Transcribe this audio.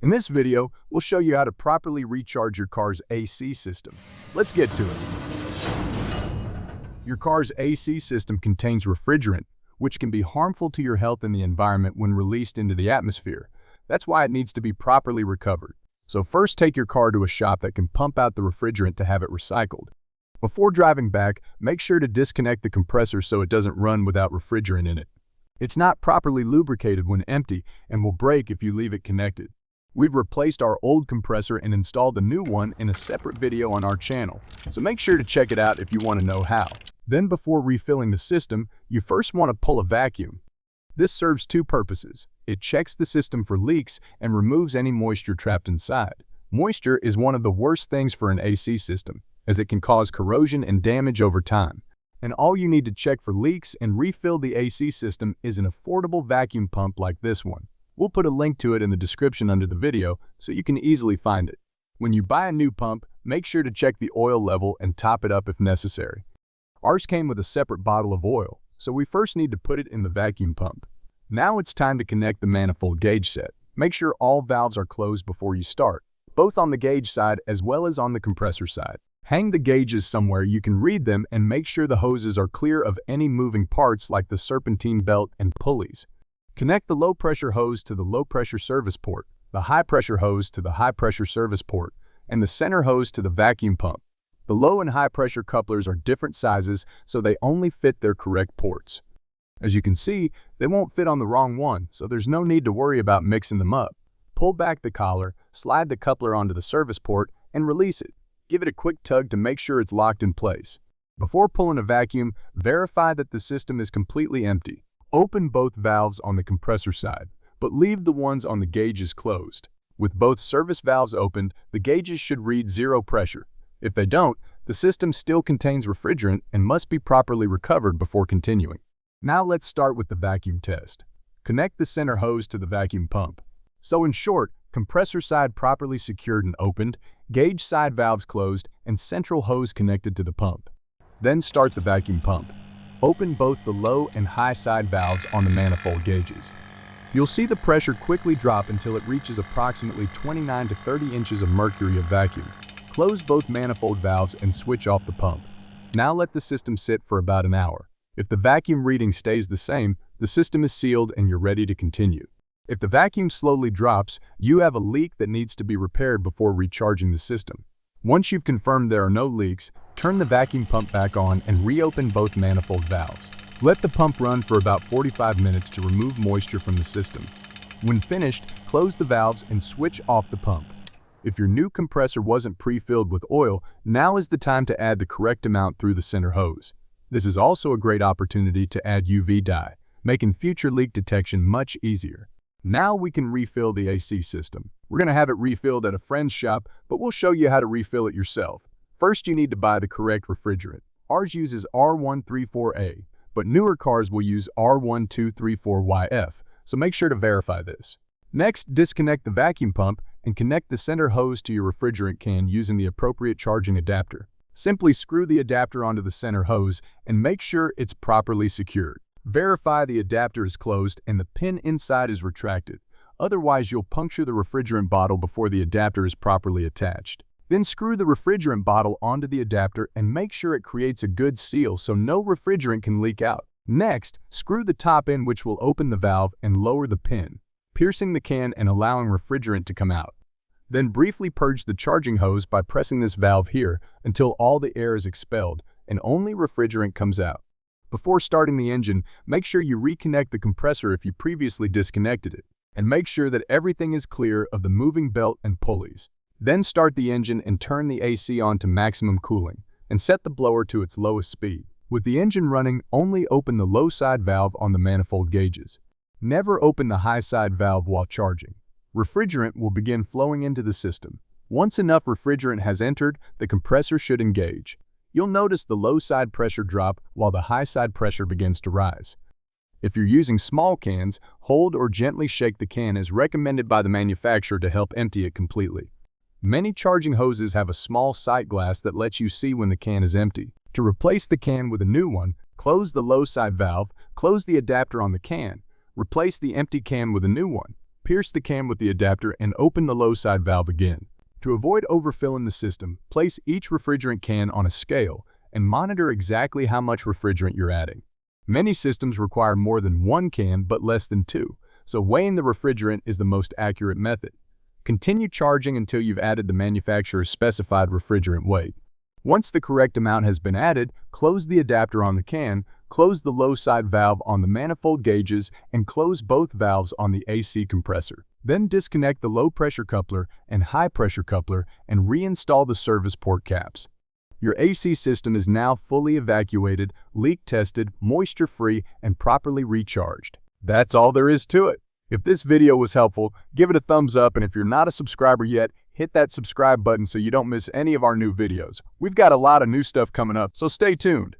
In this video, we'll show you how to properly recharge your car's AC system. Let's get to it. Your car's AC system contains refrigerant, which can be harmful to your health and the environment when released into the atmosphere. That's why it needs to be properly recovered. So first, take your car to a shop that can pump out the refrigerant to have it recycled. Before driving back, make sure to disconnect the compressor so it doesn't run without refrigerant in it. It's not properly lubricated when empty and will break if you leave it connected. We've replaced our old compressor and installed a new one in a separate video on our channel, so make sure to check it out if you want to know how. Then before refilling the system, you first want to pull a vacuum. This serves two purposes. It checks the system for leaks and removes any moisture trapped inside. Moisture is one of the worst things for an AC system, as it can cause corrosion and damage over time. And all you need to check for leaks and refill the AC system is an affordable vacuum pump like this one. We'll put a link to it in the description under the video so you can easily find it. When you buy a new pump, make sure to check the oil level and top it up if necessary. Ours came with a separate bottle of oil, so we first need to put it in the vacuum pump. Now it's time to connect the manifold gauge set. Make sure all valves are closed before you start, both on the gauge side as well as on the compressor side. Hang the gauges somewhere you can read them and make sure the hoses are clear of any moving parts like the serpentine belt and pulleys. Connect the low-pressure hose to the low-pressure service port, the high-pressure hose to the high-pressure service port, and the center hose to the vacuum pump. The low and high-pressure couplers are different sizes, so they only fit their correct ports. As you can see, they won't fit on the wrong one, so there's no need to worry about mixing them up. Pull back the collar, slide the coupler onto the service port, and release it. Give it a quick tug to make sure it's locked in place. Before pulling a vacuum, verify that the system is completely empty. Open both valves on the compressor side, but leave the ones on the gauges closed. With both service valves opened, the gauges should read 0 pressure. If they don't, the system still contains refrigerant and must be properly recovered before continuing. Now let's start with the vacuum test. Connect the center hose to the vacuum pump. So in short, compressor side properly secured and opened, gauge side valves closed, and central hose connected to the pump. Then start the vacuum pump. Open both the low and high side valves on the manifold gauges. You'll see the pressure quickly drop until it reaches approximately 29 to 30 inches of mercury of vacuum. Close both manifold valves and switch off the pump. Now let the system sit for about an hour. If the vacuum reading stays the same, the system is sealed and you're ready to continue. If the vacuum slowly drops, you have a leak that needs to be repaired before recharging the system. Once you've confirmed there are no leaks, turn the vacuum pump back on and reopen both manifold valves. Let the pump run for about 45 minutes to remove moisture from the system. When finished, close the valves and switch off the pump. If your new compressor wasn't pre-filled with oil, now is the time to add the correct amount through the center hose. This is also a great opportunity to add UV dye, making future leak detection much easier. Now we can refill the AC system. We're going to have it refilled at a friend's shop, but we'll show you how to refill it yourself. First, you need to buy the correct refrigerant. Ours uses R134A, but newer cars will use R1234YF, so make sure to verify this. Next, disconnect the vacuum pump and connect the center hose to your refrigerant can using the appropriate charging adapter. Simply screw the adapter onto the center hose and make sure it's properly secured. Verify the adapter is closed and the pin inside is retracted. Otherwise, you'll puncture the refrigerant bottle before the adapter is properly attached. Then screw the refrigerant bottle onto the adapter and make sure it creates a good seal so no refrigerant can leak out. Next, screw the top in, which will open the valve and lower the pin, piercing the can and allowing refrigerant to come out. Then briefly purge the charging hose by pressing this valve here until all the air is expelled and only refrigerant comes out. Before starting the engine, make sure you reconnect the compressor if you previously disconnected it, and make sure that everything is clear of the moving belt and pulleys. Then start the engine and turn the AC on to maximum cooling, and set the blower to its lowest speed. With the engine running, only open the low side valve on the manifold gauges. Never open the high side valve while charging. Refrigerant will begin flowing into the system. Once enough refrigerant has entered, the compressor should engage. You'll notice the low side pressure drop while the high side pressure begins to rise. If you're using small cans, hold or gently shake the can as recommended by the manufacturer to help empty it completely. Many charging hoses have a small sight glass that lets you see when the can is empty. To replace the can with a new one, close the low side valve, close the adapter on the can, replace the empty can with a new one. Pierce the can with the adapter and open the low side valve again. To avoid overfilling the system, place each refrigerant can on a scale and monitor exactly how much refrigerant you're adding. Many systems require more than one can but less than two, so weighing the refrigerant is the most accurate method. Continue charging until you've added the manufacturer's specified refrigerant weight. Once the correct amount has been added, close the adapter on the can, close the low side valve on the manifold gauges, and close both valves on the AC compressor. Then disconnect the low pressure coupler and high pressure coupler and reinstall the service port caps. Your AC system is now fully evacuated, leak tested, moisture free, and properly recharged. That's all there is to it. If this video was helpful, give it a thumbs up, and if you're not a subscriber yet, hit that subscribe button so you don't miss any of our new videos. We've got a lot of new stuff coming up, so stay tuned.